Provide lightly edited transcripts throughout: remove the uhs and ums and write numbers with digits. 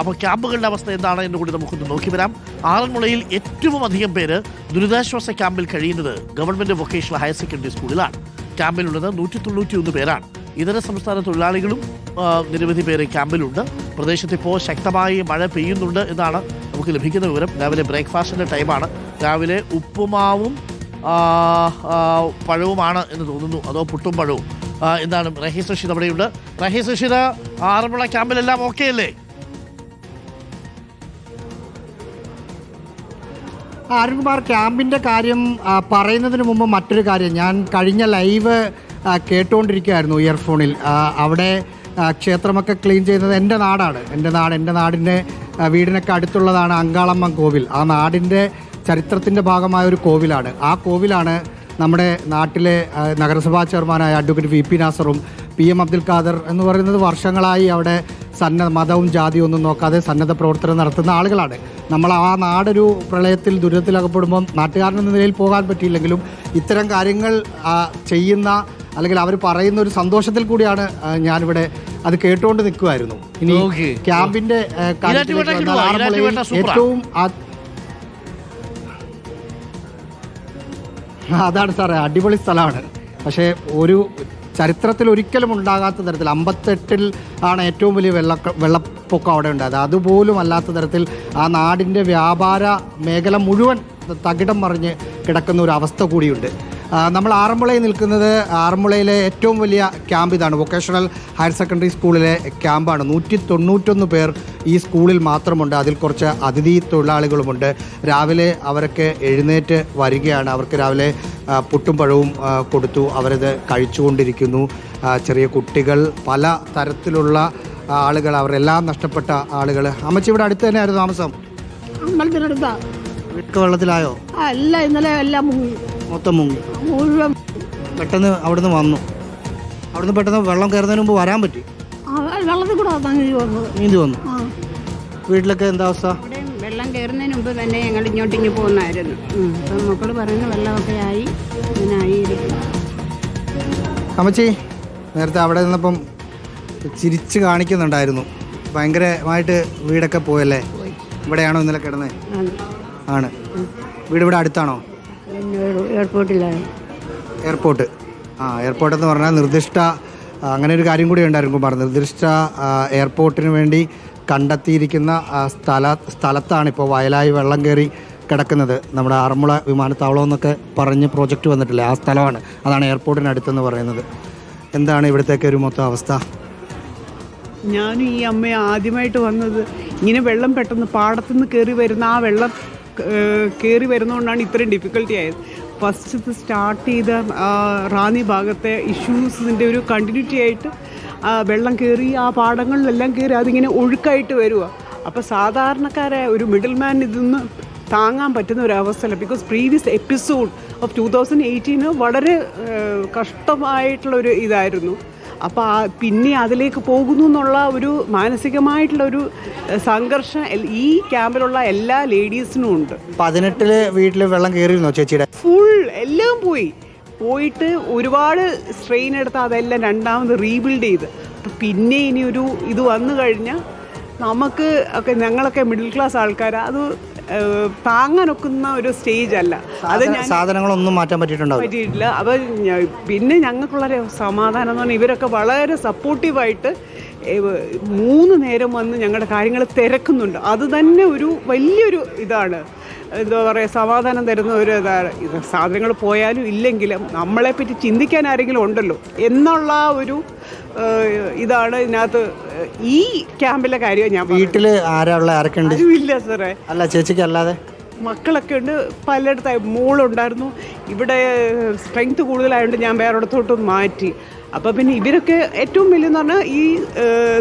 അപ്പോൾ ക്യാമ്പുകളുടെ അവസ്ഥ എന്താണ് എന്ന് കൂടി നമുക്കൊന്ന് നോക്കി വരാം. ആറന്മുളയിൽ ഏറ്റവും അധികം പേര് ദുരിതാശ്വാസ ക്യാമ്പിൽ കഴിയുന്നത് ഗവൺമെൻറ് വൊക്കേഷണൽ ഹയർ സെക്കൻഡറി സ്കൂളിലാണ്. ക്യാമ്പിലുള്ളത് 191 പേരാണ്. ഇതര സംസ്ഥാന തൊഴിലാളികളും നിരവധി പേര് ക്യാമ്പിലുണ്ട്. പ്രദേശത്ത് ഇപ്പോൾ ശക്തമായി മഴ പെയ്യുന്നുണ്ട് എന്നാണ് നമുക്ക് ലഭിക്കുന്ന വിവരം. രാവിലെ ബ്രേക്ക്ഫാസ്റ്റിൻ്റെ ടൈമാണ്. രാവിലെ ഉപ്പുമാവും പഴവുമാണ് എന്ന് തോന്നുന്നു, അതോ പുട്ടും പഴവും എന്താണ്? റഹീസ് റഷീദ് അവിടെയുണ്ട്. റഹീസ് റഷീദ്, ആറന്മുള ക്യാമ്പിലെല്ലാം ഓക്കെ അല്ലേ? അരുൺകുമാർ, ക്യാമ്പിൻ്റെ കാര്യം പറയുന്നതിന് മുമ്പ് മറ്റൊരു കാര്യം, ഞാൻ കഴിഞ്ഞ ലൈവ് കേട്ടുകൊണ്ടിരിക്കുകയായിരുന്നു ഇയർഫോണിൽ. അവിടെ ക്ഷേത്രമൊക്കെ ക്ലീൻ ചെയ്യുന്നത് എൻ്റെ നാടാണ്. എൻ്റെ നാടിൻ്റെ വീടിനൊക്കെ അടുത്തുള്ളതാണ് അങ്കാളമ്മൻ കോവിൽ. ആ നാടിൻ്റെ ചരിത്രത്തിൻ്റെ ഭാഗമായ ഒരു കോവിലാണ്. ആ കോവിലാണ് നമ്മുടെ നാട്ടിലെ നഗരസഭാ ചെയർമാനായ അഡ്വക്കേറ്റ് വി.പി. നാസറും PM അബ്ദുൽ ഖാദർ എന്ന് പറയുന്നത് വർഷങ്ങളായി അവിടെ മതവും ജാതിയും ഒന്നും നോക്കാതെ സന്നദ്ധ പ്രവർത്തനം നടത്തുന്ന ആളുകളാണ്. നമ്മൾ ആ നാടൊരു പ്രളയത്തിൽ ദുരിതത്തിലകപ്പെടുമ്പോൾ നാട്ടുകാരനെന്ന നിലയിൽ പോകാൻ പറ്റിയില്ലെങ്കിലും ഇത്തരം കാര്യങ്ങൾ ചെയ്യുന്ന അല്ലെങ്കിൽ അവർ പറയുന്ന ഒരു സന്തോഷത്തിൽ കൂടിയാണ് ഞാനിവിടെ അത് കേട്ടുകൊണ്ട് നിൽക്കുമായിരുന്നു. ഇനി ക്യാമ്പിൻ്റെ ഏറ്റവും അതാണ് സാറേ, അടിപൊളി സ്ഥലമാണ്. പക്ഷേ ഒരു ചരിത്രത്തിൽ ഒരിക്കലും ഉണ്ടാകാത്ത തരത്തിൽ 58-ൽ ആണ് ഏറ്റവും വലിയ വെള്ളപ്പൊക്കം അവിടെ ഉണ്ടായത്. അതുപോലും അല്ലാത്ത തരത്തിൽ ആ നാടിൻ്റെ വ്യാപാര മേഖല മുഴുവൻ തകിടം മറിഞ്ഞ് കിടക്കുന്ന ഒരു അവസ്ഥ കൂടിയുണ്ട്. നമ്മൾ ആറന്മുളയിൽ നിൽക്കുന്നത് ആറന്മുളയിലെ ഏറ്റവും വലിയ ക്യാമ്പ് ഇതാണ്. വൊക്കേഷണൽ ഹയർ സെക്കൻഡറി സ്കൂളിലെ ക്യാമ്പാണ്. 191 പേർ ഈ സ്കൂളിൽ മാത്രമുണ്ട്. അതിൽ കുറച്ച് അതിഥി തൊഴിലാളികളുമുണ്ട്. രാവിലെ അവരൊക്കെ എഴുന്നേറ്റ് വരികയാണ്. അവർക്ക് രാവിലെ പുട്ടും പഴവും കൊടുത്തു. അവരത് കഴിച്ചുകൊണ്ടിരിക്കുന്നു. ചെറിയ കുട്ടികൾ, പല തരത്തിലുള്ള ആളുകൾ, അവരെല്ലാം നഷ്ടപ്പെട്ട ആളുകൾ. അമ്മച്ചി ഇവിടെ അടുത്ത് തന്നെയായിരുന്നു താമസം? വീട്ടിൽ വെള്ളത്തിലായോ? അല്ല, ഇന്നലെ എല്ലാം മുങ്ങി, മൊത്തം മുങ്ങി മുഴുവൻ. പെട്ടെന്ന് അവിടുന്ന് വന്നു. അവിടുന്ന് പെട്ടെന്ന് വെള്ളം കയറുന്നതിന് മുമ്പ് വരാൻ പറ്റി? വെള്ളത്തിൽ കൂടെ നീന്തി വന്നു. വീട്ടിലൊക്കെ എന്താ അവസ്ഥ? വെള്ളം കയറുന്നതിന് മുമ്പ് തന്നെ ഞങ്ങൾ ഇങ്ങോട്ടിങ്ങ് പോകുന്നായിരുന്നു. അപ്പം മക്കൾ പറയുന്ന വെള്ളമൊക്കെ ആയി ഇങ്ങനെ ആയിരിക്കും. അമ്മച്ചി നേരത്തെ അവിടെ നിന്നപ്പം ചിരിച്ച് കാണിക്കുന്നുണ്ടായിരുന്നു. ഭയങ്കരമായിട്ട് വീടൊക്കെ പോയല്ലേ? ഇവിടെയാണോ ഇന്നലെ കിടന്നത്? ആണ്. വീട് ഇവിടെ അടുത്താണോ? എയർപോർട്ടിലാണ്. എയർപോർട്ട്. എയർപോർട്ട് എന്ന് പറഞ്ഞാൽ നിർദ്ദിഷ്ട അങ്ങനെ ഒരു കാര്യം കൂടി ഉണ്ടായിരുന്നു കുമാർ. നിർദ്ദിഷ്ട എയർപോർട്ടിന് വേണ്ടി കണ്ടെത്തിയിരിക്കുന്ന സ്ഥലത്താണ് ഇപ്പോൾ വയലായി വെള്ളം കയറി കിടക്കുന്നത്. നമ്മുടെ ആറന്മുള വിമാനത്താവളം എന്നൊക്കെ പറഞ്ഞ് പ്രോജക്റ്റ് വന്നിട്ടില്ലേ, ആ സ്ഥലമാണ്. അതാണ് എയർപോർട്ടിനടുത്തെന്ന് പറയുന്നത്. എന്താണ് ഇവിടത്തേക്ക് ഒരു മൊത്തം അവസ്ഥ? ഞാനും ഈ അമ്മയെ ആദ്യമായിട്ട് വന്നത് ഇങ്ങനെ വെള്ളം പെട്ടെന്ന് പാടത്തുനിന്ന് കയറി വരുന്ന ആ വെള്ളം കയറി വരുന്നതുകൊണ്ടാണ് ഇത്രയും ഡിഫിക്കൽട്ടി ആയത്. ഫസ്റ്റ് സ്റ്റാർട്ട് ചെയ്ത റാന്നി ഭാഗത്തെ ഇഷ്യൂസിൻ്റെ ഒരു കണ്ടിന്യൂറ്റി ആയിട്ട് വെള്ളം കയറി ആ പാടങ്ങളിലെല്ലാം കയറി അതിങ്ങനെ ഒഴുക്കായിട്ട് വരിക. അപ്പോൾ സാധാരണക്കാരായ ഒരു മിഡിൽ മാൻ ഇതൊന്ന് താങ്ങാൻ പറ്റുന്ന ഒരു അവസ്ഥയല്ല. ബിക്കോസ് പ്രീവിയസ് എപ്പിസോഡ് ഓഫ് 2018 വളരെ കഷ്ടമായിട്ടുള്ളൊരു ഇതായിരുന്നു. അപ്പോൾ പിന്നെ അതിലേക്ക് പോകുന്നു എന്നുള്ള ഒരു മാനസികമായിട്ടുള്ളൊരു സംഘർഷം ഈ ക്യാമ്പിലുള്ള എല്ലാ ലേഡീസിനും ഉണ്ട്. 18 വീട്ടിൽ വെള്ളം കയറിയിരുന്നോ ചേച്ചിയുടെ? ഫുൾ എല്ലാം പോയിട്ട് ഒരുപാട് സ്ട്രെയിൻ എടുത്ത് അതെല്ലാം രണ്ടാമത് റീബിൽഡ് ചെയ്ത് പിന്നെ ഇനി ഒരു ഇത് വന്നു കഴിഞ്ഞാൽ നമുക്ക് ഒക്കെ ഞങ്ങളൊക്കെ മിഡിൽ ക്ലാസ് ആൾക്കാർ അത് താങ്ങാനൊക്കുന്ന ഒരു സ്റ്റേജ് അല്ല. അത് സാധനങ്ങളൊന്നും മാറ്റാൻ പറ്റിയിട്ടില്ല. അപ്പോൾ പിന്നെ ഞങ്ങൾക്കുള്ളൊരു സമാധാനം എന്ന് പറഞ്ഞാൽ ഇവരൊക്കെ വളരെ സപ്പോർട്ടീവായിട്ട് 3 നേരം വന്ന് ഞങ്ങളുടെ കാര്യങ്ങൾ തിരക്കുന്നുണ്ട്. അത് തന്നെ ഒരു വലിയൊരു ഇതാണ്. എന്താ പറയുക, സമാധാനം തരുന്ന ഒരു ഇതാണ്. ഇത് സാധനങ്ങൾ പോയാലും ഇല്ലെങ്കിലും നമ്മളെപ്പറ്റി ചിന്തിക്കാൻ ആരെങ്കിലും ഉണ്ടല്ലോ എന്നുള്ള ഒരു ഇതാണ് ഇതിനകത്ത് ഈ ക്യാമ്പിലെ കാര്യം. ഞാൻ വീട്ടിൽ ആരൊക്കെ ഉണ്ട്? ഇല്ല സാറേ. അല്ല ചേച്ചിക്ക് അല്ലാതെ മക്കളൊക്കെ ഉണ്ട്. പലയിടത്തായി മോളുണ്ടായിരുന്നു. ഇവിടെ സ്ട്രെങ്ത് കൂടുതലായതുകൊണ്ട് ഞാൻ വേറെ ഇടത്തോട്ട് മാറ്റി. അപ്പോൾ പിന്നെ ഇവരൊക്കെ ഏറ്റവും വലിയെന്ന് പറഞ്ഞാൽ ഈ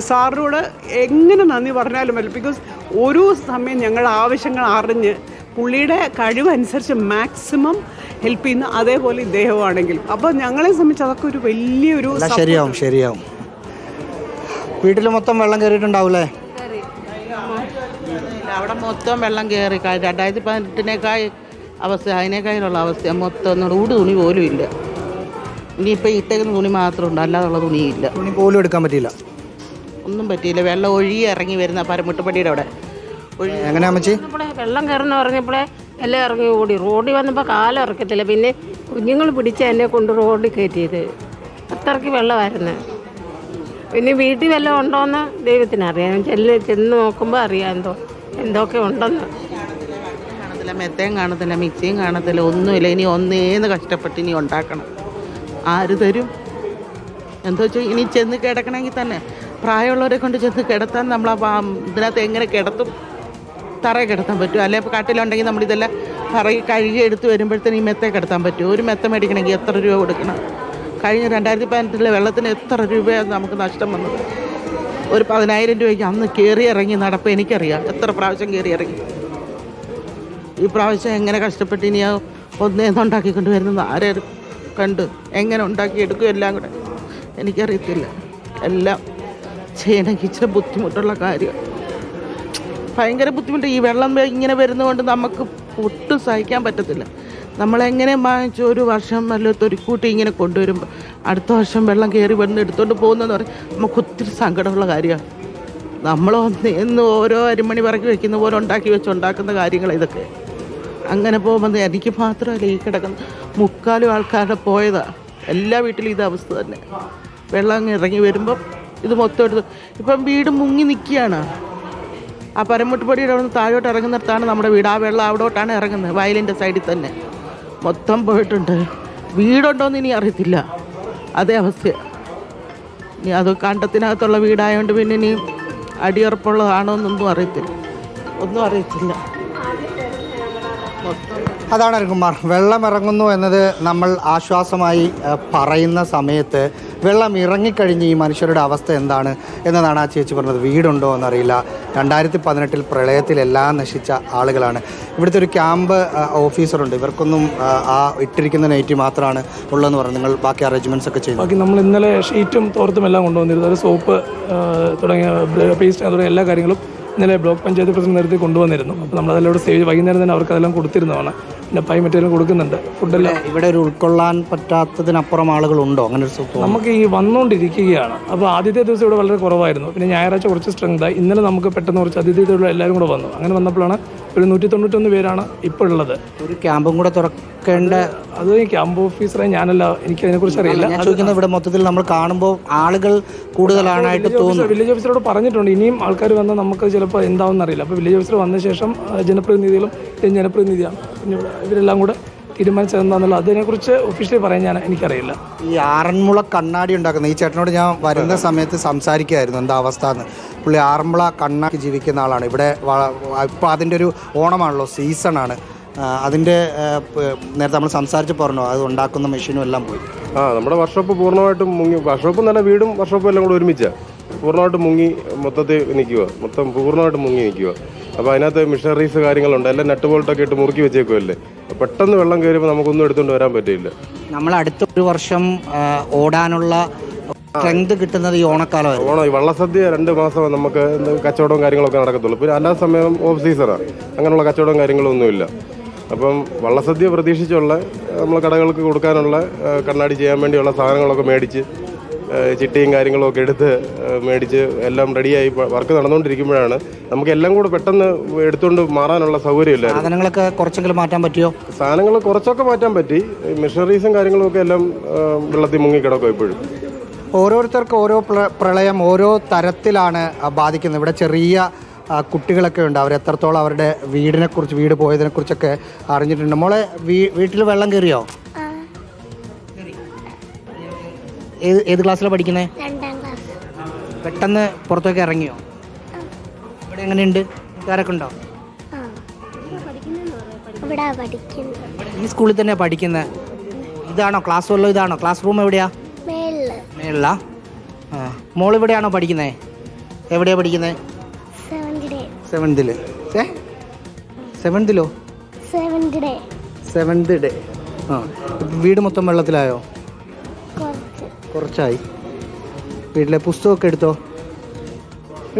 സാറിനോട് എങ്ങനെ നന്ദി പറഞ്ഞാലും മതി. ബിക്കോസ് ഓരോ സമയം ഞങ്ങളുടെ ആവശ്യങ്ങൾ അറിഞ്ഞ് പുള്ളിയുടെ കഴിവനുസരിച്ച് മാക്സിമം ഹെൽപ്പ് ചെയ്യുന്ന അതേപോലെ ഇദ്ദേഹമാണെങ്കിലും. അപ്പോൾ ഞങ്ങളെ സംബന്ധിച്ച് അതൊക്കെ ഒരു വലിയൊരു ശരിയാവും. വീട്ടിൽ മൊത്തം വെള്ളം കയറിയിട്ടുണ്ടാവൂലേ? അവിടെ മൊത്തം വെള്ളം കയറി 2018 അവസ്ഥ അതിനേക്കാളുള്ള അവസ്ഥ. മൊത്തം തുണി പോലും ഇല്ല. ഇനിയിപ്പോൾ ഇട്ടേക്കുന്ന തുണി മാത്രമുണ്ട്, അല്ലാതുള്ള തുണിയില്ല. തുണി പോലും എടുക്കാൻ പറ്റിയില്ല. ഒന്നും പറ്റിയില്ല. വെള്ളം ഒഴുകി ഇറങ്ങി വരുന്ന പരമുട്ടുപടിയുടെ അവിടെ എങ്ങനെയാ അമ്മച്ചി? വെള്ളം കയറുന്ന പറഞ്ഞപ്പോഴേ എല്ലാം ഇറങ്ങി ഓടി. റോഡിൽ വന്നപ്പോൾ കാലം ഇറക്കത്തില്ല. പിന്നെ കുഞ്ഞുങ്ങൾ പിടിച്ച് എന്നെ കൊണ്ട് റോഡിൽ കയറ്റിയത്. അത്രയ്ക്ക് വെള്ളമായിരുന്നു. പിന്നെ വീട്ടിൽ വല്ലതും ഉണ്ടോയെന്ന് ദൈവത്തിനറിയാം. ചെന്ന് നോക്കുമ്പോൾ അറിയാം എന്തൊക്കെ ഉണ്ടെന്ന്. കാണത്തില്ല, മെത്തയും കാണത്തില്ല, മിക്സിയും കാണത്തില്ല, ഒന്നുമില്ല. ഇനി ഒന്നേന്ന് കഷ്ടപ്പെട്ട് ഇനി ഉണ്ടാക്കണം. ആര് തരും? എന്താ വെച്ചാൽ ഇനി ചെന്ന് കിടക്കണമെങ്കിൽ തന്നെ പ്രായമുള്ളവരെ കൊണ്ട് ചെന്ന് കിടത്താൻ നമ്മൾ ഇതിനകത്ത് എങ്ങനെ കിടത്തും? തറയിൽ കിടത്താൻ പറ്റും. അല്ലെങ്കിൽ കാട്ടിലുണ്ടെങ്കിൽ നമ്മളിതെല്ലാം തറയിൽ കഴുകി എടുത്ത് വരുമ്പോഴത്തേന് ഈ മെത്തയെ കിടത്താൻ പറ്റും. ഒരു മെത്ത മേടിക്കണമെങ്കിൽ എത്ര രൂപ കൊടുക്കണം? കഴിഞ്ഞ 2018 വെള്ളത്തിന് എത്ര രൂപയാണ് നമുക്ക് നഷ്ടം വന്നത്? ഒരു 10,000 രൂപയ്ക്ക് അന്ന് കയറി ഇറങ്ങി നടപ്പ് എനിക്കറിയാം. എത്ര പ്രാവശ്യം കയറി ഇറങ്ങി. ഈ പ്രാവശ്യം എങ്ങനെ കഷ്ടപ്പെട്ട് ഇനി ഒന്നേന്ന് ഉണ്ടാക്കിക്കൊണ്ട് വരുന്നത് ആരും കണ്ട് എങ്ങനെ ഉണ്ടാക്കിയെടുക്കും എല്ലാം കൂടെ എനിക്കറിയത്തില്ല. എല്ലാം ചെയ്യണമെങ്കിൽ ഇച്ചിരി ബുദ്ധിമുട്ടുള്ള കാര്യം. ഭയങ്കര ബുദ്ധിമുട്ട്. ഈ വെള്ളം ഇങ്ങനെ വരുന്നതുകൊണ്ട് നമുക്ക് ഒട്ടും സഹിക്കാൻ പറ്റത്തില്ല. നമ്മളെങ്ങനെ വാങ്ങിച്ചു ഒരു വർഷം വല്ലത്തൊരു കൂട്ടി ഇങ്ങനെ കൊണ്ടുവരുമ്പോൾ അടുത്ത വർഷം വെള്ളം കയറി വന്ന് എടുത്തുകൊണ്ട് പോകുന്നതെന്ന് പറയും നമുക്ക് ഒത്തിരി സങ്കടമുള്ള കാര്യമാണ്. നമ്മൾ എന്ന് ഓരോ അരിമണി പറക്കി വെക്കുന്ന പോലെ ഉണ്ടാക്കുന്ന കാര്യങ്ങൾ ഇതൊക്കെ. അങ്ങനെ പോകുമ്പോൾ എനിക്ക് മാത്രമല്ല ഈ കിടക്കുന്ന 3/4 ആൾക്കാരുടെ പോയതാണ്. എല്ലാ വീട്ടിലും ഇത് അവസ്ഥ തന്നെ. വെള്ളം അങ്ങ് ഇറങ്ങി വരുമ്പം ഇത് മൊത്തം എടുത്ത് ഇപ്പം വീട് മുങ്ങി നിൽക്കുകയാണ്. ആ പരമുട്ടുപടിയുടെ അവിടെ നിന്ന് താഴോട്ട് ഇറങ്ങുന്നിടത്താണ് നമ്മുടെ വീട്. ആ വെള്ളം അവിടോട്ടാണ് ഇറങ്ങുന്നത്. വയലിൻ്റെ സൈഡിൽ തന്നെ മൊത്തം പോയിട്ടുണ്ട്. വീടുണ്ടോയെന്ന് ഇനി അറിയത്തില്ല. അതേ അവസ്ഥയാണ്. ഇനി അത് കണ്ടത്തിനകത്തുള്ള വീടായതുകൊണ്ട് പിന്നെ ഇനി അടിയുറപ്പുള്ളതാണോ എന്നൊന്നും അറിയത്തില്ല. ഒന്നും അറിയത്തില്ല. അതാണ് അരുൺകുമാർ, വെള്ളം ഇറങ്ങുന്നു എന്നത് നമ്മൾ ആശ്വാസമായി പറയുന്ന സമയത്ത് വെള്ളം ഇറങ്ങിക്കഴിഞ്ഞ് ഈ മനുഷ്യരുടെ അവസ്ഥ എന്താണ് എന്നതാണ് ആ ചേച്ചി പറഞ്ഞത്. വീടുണ്ടോ എന്നറിയില്ല. 2018 പ്രളയത്തിലെല്ലാം നശിച്ച ആളുകളാണ്. ഇവിടുത്തെ ഒരു ക്യാമ്പ് ഓഫീസറുണ്ട്. ഇവർക്കൊന്നും ആ ഇട്ടിരിക്കുന്ന നെറ്റ് മാത്രമാണ് ഉള്ളതെന്ന് പറഞ്ഞു. നിങ്ങൾ ബാക്കി അറേഞ്ച്മെൻറ്റ്സ് ഒക്കെ ചെയ്തു? ബാക്കി നമ്മൾ ഇന്നലെ ഷീറ്റും തോർത്തും എല്ലാം കൊണ്ടുവന്നിരുന്നു. അത് സോപ്പ് തുടങ്ങിയ പേസ്റ്റ് തുടങ്ങിയ എല്ലാ കാര്യങ്ങളും ഇന്നലെ ബ്ലോക്ക് പഞ്ചായത്ത് പ്രസിഡന്റ് നേരത്തെ കൊണ്ടുവന്നിരുന്നു. അപ്പോൾ നമ്മളതെല്ലാം സേവ് വൈകുന്നേരം തന്നെ അവർക്ക് അതെല്ലാം കൊടുത്തിരുന്നതാണ്. പിന്നെ പൈ മെറ്റീരിയൽ കൊടുക്കുന്നുണ്ട്. ഫുഡെല്ലാം ഇവിടെ ഒരു ഉൾക്കൊള്ളാൻ പറ്റാത്തതിനപ്പുറം ആളുകളുണ്ടോ? അങ്ങനെ ഒരു നമുക്ക് ഈ വന്നുകൊണ്ടിരിക്കുകയാണ്. അപ്പോൾ ആദ്യത്തെ ദിവസം ഇവിടെ വളരെ കുറവായിരുന്നു. പിന്നെ ഞായറാഴ്ച കുറച്ച് സ്ട്രെങ്തായി. ഇന്നലെ നമുക്ക് പെട്ടെന്ന് കുറച്ച് അതിഥികളുടെ എല്ലാവരും കൂടെ വന്നു. അങ്ങനെ വന്നപ്പോഴാണ് ഒരു 191 പേരാണ് ഇപ്പോൾ ഉള്ളത്. ഒരു ക്യാമ്പും കൂടെ തുറക്കേണ്ട അത് ക്യാമ്പ് ഓഫീസറെ ഞാനല്ല, എനിക്ക് അതിനെക്കുറിച്ച് അറിയില്ല. ഇവിടെ മൊത്തത്തിൽ നമ്മൾ കാണുമ്പോൾ ആളുകൾ കൂടുതലാണായിട്ട് തോന്നുന്നു. വില്ലേജ് ഓഫീസറോട് പറഞ്ഞിട്ടുണ്ട് ഇനിയും ആൾക്കാർ വന്നാൽ നമുക്ക് ചിലപ്പോൾ എന്താണെന്ന് അറിയില്ല. അപ്പോൾ വില്ലേജ് ഓഫീസർ വന്ന ശേഷം ജനപ്രതിനിധികളും ജനപ്രതിനിധിയാണ് പിന്നെ ഇവരെല്ലാം കൂടെ തീരുമാനിച്ചത് എന്താണെന്നുള്ള അതിനെക്കുറിച്ച് ഒഫീഷ്യലി പറയാൻ എനിക്കറിയില്ല. ഈ ആറന്മുള കണ്ണാടി ഉണ്ടാക്കുന്ന ഈ ചേട്ടനോട് ഞാൻ വരുന്ന സമയത്ത് സംസാരിക്കുമായിരുന്നു എന്താ അവസ്ഥ എന്ന്. പുള്ളി ആറന്മുള കണ്ണാടി ജീവിക്കുന്ന ആളാണ്. ഇവിടെ ഇപ്പോൾ അതിൻ്റെ ഒരു ഓണമാണല്ലോ, സീസണാണ്. അതിൻ്റെ നേരത്തെ നമ്മൾ സംസാരിച്ച് പറഞ്ഞോ അത് ഉണ്ടാക്കുന്ന മെഷീനും എല്ലാം പോയി. നമ്മുടെ വർക്ക്ഷോപ്പ് പൂർണ്ണമായിട്ടും മുങ്ങി. വർക്ക്ഷോപ്പ് നല്ല വീടും വർക്ക്ഷോപ്പും എല്ലാം കൂടെ ഒരുമിച്ചാണ്. പൂർണ്ണമായിട്ട് മുങ്ങി മൊത്തത്തിൽ നിൽക്കുക. പൂർണ്ണമായിട്ട് മുങ്ങി നിൽക്കുക. അപ്പോൾ അതിനകത്ത് മിഷനറീസ് കാര്യങ്ങളുണ്ട്. എല്ലാം നട്ട് ബോൾട്ടൊക്കെ ഇട്ട് മുറുക്കി വെച്ചേക്കുമല്ലേ. പെട്ടെന്ന് വെള്ളം കയറുമ്പോൾ നമുക്കൊന്നും എടുത്തുകൊണ്ട് വരാൻ പറ്റില്ല. നമ്മൾ അടുത്തൊരു വർഷം ഓടാനുള്ള സ്ട്രെങ്ത് കിട്ടുന്നത് ഈ ഓണക്കാലമാണ്. ഈ വള്ളസദ്യ 2 മാസം നമുക്ക് കച്ചവടവും കാര്യങ്ങളൊക്കെ നടക്കത്തുള്ളൂ. പിന്നെ എല്ലാ സമയവും ഓഫ് സീസണാണ്. അങ്ങനെയുള്ള കച്ചവടവും കാര്യങ്ങളൊന്നുമില്ല. അപ്പം വള്ളസദ്യ പ്രതീക്ഷിച്ചുള്ള നമ്മൾ കടകൾക്ക് കൊടുക്കാനുള്ള കണ്ണാടി ചെയ്യാൻ വേണ്ടിയുള്ള സാധനങ്ങളൊക്കെ മേടിച്ച് ചിട്ടിയും കാര്യങ്ങളും ഒക്കെ എടുത്ത് മേടിച്ച് എല്ലാം റെഡിയായി വർക്ക് നടന്നുകൊണ്ടിരിക്കുമ്പോഴാണ് നമുക്ക് എല്ലാം കൂടെ പെട്ടെന്ന് എടുത്തുകൊണ്ട് മാറാനുള്ള സൗകര്യമില്ല. സാധനങ്ങളൊക്കെ കുറച്ചെങ്കിലും മാറ്റാൻ പറ്റിയോ? സാധനങ്ങൾ കുറച്ചൊക്കെ മാറ്റാൻ പറ്റി. മിഷനറീസും കാര്യങ്ങളും ഒക്കെ എല്ലാം വെള്ളത്തിൽ മുങ്ങിക്കിടക്കും ഇപ്പോഴും. ഓരോരുത്തർക്ക് ഓരോ പ്രളയം ഓരോ തരത്തിലാണ് ബാധിക്കുന്നത്. ഇവിടെ ചെറിയ കുട്ടികളൊക്കെ ഉണ്ട്. അവരെത്രത്തോളം അവരുടെ വീടിനെക്കുറിച്ച് വീട് പോയതിനെക്കുറിച്ചൊക്കെ അറിഞ്ഞിട്ടുണ്ട്. മോളെ വീട്ടിൽ വെള്ളം കയറിയോ? ഏത് ക്ലാസ്സിലാണ് പഠിക്കുന്നത്? 2ാം ക്ലാസ്. പെട്ടെന്ന് പുറത്തേക്ക് ഇറങ്ങിയോ? ഇവിടെ എങ്ങനെയുണ്ട്? കൂട്ടുകാരൊക്കെ ഉണ്ടോ? ഈ സ്കൂളിൽ തന്നെ പഠിക്കുന്നത്? ഇതാണോ ക്ലാസ് വല്ലോ? ഇതാണോ ക്ലാസ് റൂം? എവിടെയാ? മേളിലാ? മോൾ ഇവിടെയാണോ പഠിക്കുന്നത്? എവിടെയാ പഠിക്കുന്നത്? 7th. 7th day. വീട് മൊത്തം വെള്ളത്തിലായോ? കുറച്ചായി. വീട്ടിലെ പുസ്തകമൊക്കെ എടുത്തോ?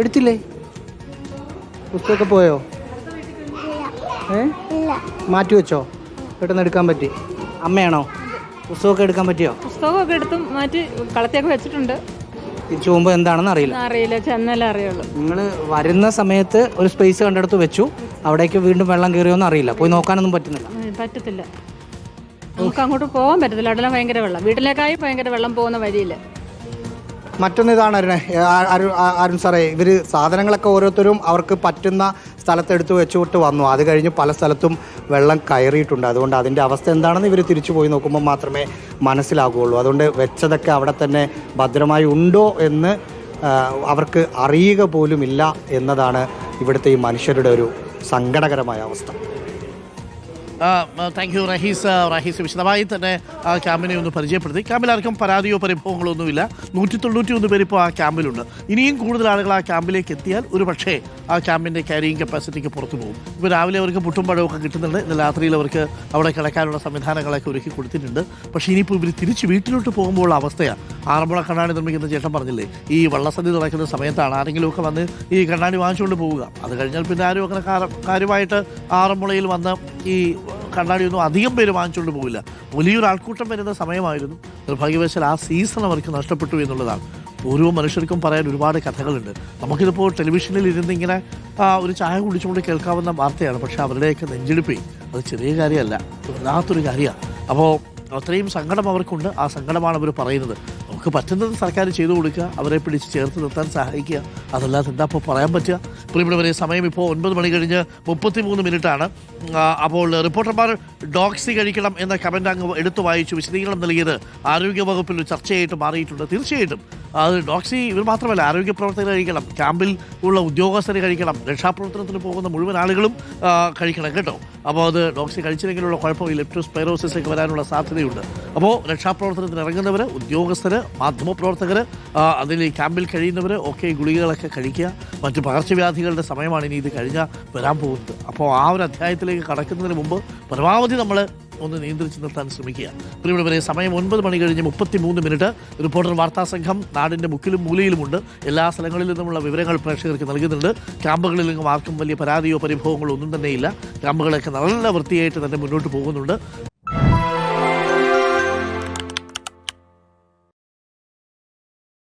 എടുത്തില്ലേ? പുസ്തകമൊക്കെ പോയോ? മാറ്റി വെച്ചോ? പെട്ടെന്ന് എടുക്കാൻ പറ്റി? അമ്മയാണോ? പുസ്തകമൊക്കെ എടുക്കാൻ പറ്റിയോ? പുസ്തകമൊക്കെ എടുത്തും മാറ്റി കളത്തിയൊക്കെ വെച്ചിട്ടുണ്ട്. തിരിച്ചു പോകുമ്പോൾ എന്താണെന്ന് അറിയില്ല. അറിയില്ല, ചെന്നാലേ അറിയുള്ളൂ. നിങ്ങൾ വരുന്ന സമയത്ത് ഒരു സ്പേസ് കണ്ടെടുത്ത് വെച്ചു, അവിടേക്ക് വീണ്ടും വെള്ളം കയറിയോന്ന് അറിയില്ല, പോയി നോക്കാനൊന്നും പറ്റുന്നില്ല. പറ്റത്തില്ല, നമുക്ക് അങ്ങോട്ട് പോകാൻ പറ്റത്തില്ല. അവിടെ ഭയങ്കര വെള്ളം, വീട്ടിലേക്കായി ഭയങ്കര വെള്ളം പോകുന്ന വഴിയില്ല. മറ്റൊന്ന് ഇതാണ് അരുൺ സാറേ, ഇവർ സാധനങ്ങളൊക്കെ ഓരോരുത്തരും അവർക്ക് പറ്റുന്ന സ്ഥലത്ത് എടുത്ത് വെച്ചുവിട്ട് വന്നു. അത് കഴിഞ്ഞ് പല സ്ഥലത്തും വെള്ളം കയറിയിട്ടുണ്ട്. അതുകൊണ്ട് അതിൻ്റെ അവസ്ഥ എന്താണെന്ന് ഇവർ തിരിച്ചു പോയി നോക്കുമ്പോൾ മാത്രമേ മനസ്സിലാകുകയുള്ളൂ. അതുകൊണ്ട് വെച്ചതൊക്കെ അവിടെ തന്നെ ഭദ്രമായി ഉണ്ടോ എന്ന് അവർക്ക് അറിയുക പോലുമില്ല എന്നതാണ് ഇവിടുത്തെ ഈ മനുഷ്യരുടെ ഒരു സങ്കടകരമായ അവസ്ഥ. താങ്ക് യു റഹീസ് വിശദമായി തന്നെ ആ ക്യാമ്പിനെ ഒന്ന് പരിചയപ്പെടുത്തി. ക്യാമ്പിൽ ആർക്കും പരാതിയോ പരിഭവങ്ങളോ ഒന്നുമില്ല. 191 പേര് ഇപ്പോൾ ആ ക്യാമ്പിലുണ്ട്. ഇനിയും കൂടുതൽ ആളുകൾ ആ ക്യാമ്പിലേക്ക് എത്തിയാൽ ഒരു പക്ഷേ ആ ക്യാമ്പിൻ്റെ ക്യാരിയിങ് കപ്പാസിറ്റിക്ക് പുറത്തു പോകും. ഇപ്പോൾ രാവിലെ അവർക്ക് പുട്ടും പഴമൊക്കെ കിട്ടുന്നുണ്ട്. ഇന്ന് രാത്രിയിൽ അവർക്ക് അവിടെ കിടക്കാനുള്ള സംവിധാനങ്ങളൊക്കെ ഒരുക്കി കൊടുത്തിട്ടുണ്ട്. പക്ഷേ ഇനിയിപ്പോൾ ഇവർ തിരിച്ച് വീട്ടിലോട്ട് പോകുമ്പോഴുള്ള അവസ്ഥയാണ്. ആറന്മുള കണ്ണാടി നിർമ്മിക്കുന്ന ചേട്ടൻ പറഞ്ഞില്ലേ, ഈ വള്ളസദ്യ നടക്കുന്ന സമയത്താണ് ആരെങ്കിലുമൊക്കെ വന്ന് ഈ കണ്ണാടി വാങ്ങിച്ചുകൊണ്ട് പോവുക. അത് കഴിഞ്ഞാൽ പിന്നെ ആരും അങ്ങനെ കാര്യമായിട്ട് ആറന്മുളയിൽ വന്ന് ഈ കണ്ണാടിയൊന്നും അധികം പേര് വാങ്ങിച്ചുകൊണ്ട് പോകില്ല. വലിയൊരു ആൾക്കൂട്ടം വരുന്ന സമയമായിരുന്നു. നിർഭാഗ്യവശാൽ ആ സീസൺ അവർക്ക് നഷ്ടപ്പെട്ടു എന്നുള്ളതാണ്. ഓരോ മനുഷ്യർക്കും പറയാൻ ഒരുപാട് കഥകളുണ്ട്. നമുക്കിതിപ്പോൾ ടെലിവിഷനിൽ ഇരുന്ന് ഇങ്ങനെ ഒരു ചായ കുടിച്ചുകൊണ്ട് കേൾക്കാവുന്ന വാർത്തയാണ്. പക്ഷേ അവരുടെയൊക്കെ നെഞ്ചെടുപ്പേ അത് ചെറിയ കാര്യമല്ല, വല്ലാത്തൊരു കാര്യമാണ്. അപ്പോൾ അത്രയും സങ്കടം അവർക്കുണ്ട്. ആ സങ്കടമാണ് അവർ പറയുന്നത്. നമുക്ക് പറ്റുന്നത് സർക്കാർ ചെയ്തു കൊടുക്കുക, അവരെ പിടിച്ച് ചേർത്ത് നിർത്താൻ സഹായിക്കുക. അതല്ലാതെ എന്താ ഇപ്പോൾ പറയാൻ പറ്റുക? ഇവിടെ വരെ സമയം ഇപ്പോൾ 9 മണി കഴിഞ്ഞ് 33 മിനിറ്റാണ്. അപ്പോൾ റിപ്പോർട്ടർമാർ ഡോക്സി കഴിക്കണം എന്ന കമൻ്റ് അങ്ങ് എടുത്തു വായിച്ചു വിശദീകരണം നൽകിയത് ആരോഗ്യവകുപ്പിൽ ഒരു ചർച്ചയായിട്ട് മാറിയിട്ടുണ്ട്. തീർച്ചയായിട്ടും അത് ഡോക്സി ഇവർ മാത്രമല്ല, ആരോഗ്യ പ്രവർത്തകർ കഴിക്കണം, ക്യാമ്പിൽ ഉള്ള ഉദ്യോഗസ്ഥർ കഴിക്കണം, രക്ഷാപ്രവർത്തനത്തിന് പോകുന്ന മുഴുവൻ ആളുകളും കഴിക്കണം കേട്ടോ. അപ്പോൾ അത് ഡോക്സി കഴിച്ചില്ലെങ്കിലുള്ള കുഴപ്പം ലെപ്റ്റോസ്പൈറോസിസ് ഒക്കെ വരാനുള്ള സാധ്യതയുണ്ട്. അപ്പോൾ രക്ഷാപ്രവർത്തനത്തിന് ഇറങ്ങുന്നവർ, ഉദ്യോഗസ്ഥർ, മാധ്യമപ്രവർത്തകർ, അതിൽ ക്യാമ്പിൽ കഴിയുന്നവർ ഒക്കെ ഗുളികകളൊക്കെ കഴിക്കുക. മറ്റു പകർച്ചവ്യാധികളുടെ സമയമാണ് ഇനി ഇത് കഴിഞ്ഞാൽ വരാൻ പോകുന്നത്. അപ്പോൾ ആ ഒരു അധ്യായത്തിലേക്ക് കടക്കുന്നതിന് മുമ്പ് പരമാവധി നമ്മൾ ഒന്ന് നിയന്ത്രിച്ച് നിർത്താൻ ശ്രമിക്കുക. ഇവിടെ വരെ സമയം 9 മണി കഴിഞ്ഞ് 33 മിനിറ്റ്. റിപ്പോർട്ടർ വാർത്താ സംഘം നാടിൻ്റെ മുക്കിലും മൂലയിലുമുണ്ട്. എല്ലാ സ്ഥലങ്ങളിൽ നിന്നുമുള്ള വിവരങ്ങൾ പ്രേക്ഷകർക്ക് നൽകുന്നുണ്ട്. ക്യാമ്പുകളിൽ നിന്നും ആർക്കും വലിയ പരാതിയോ പരിഭവങ്ങളോ ഒന്നും തന്നെയില്ല. ക്യാമ്പുകളൊക്കെ നല്ല വൃത്തിയായിട്ട് തന്നെ മുന്നോട്ട് പോകുന്നുണ്ട്.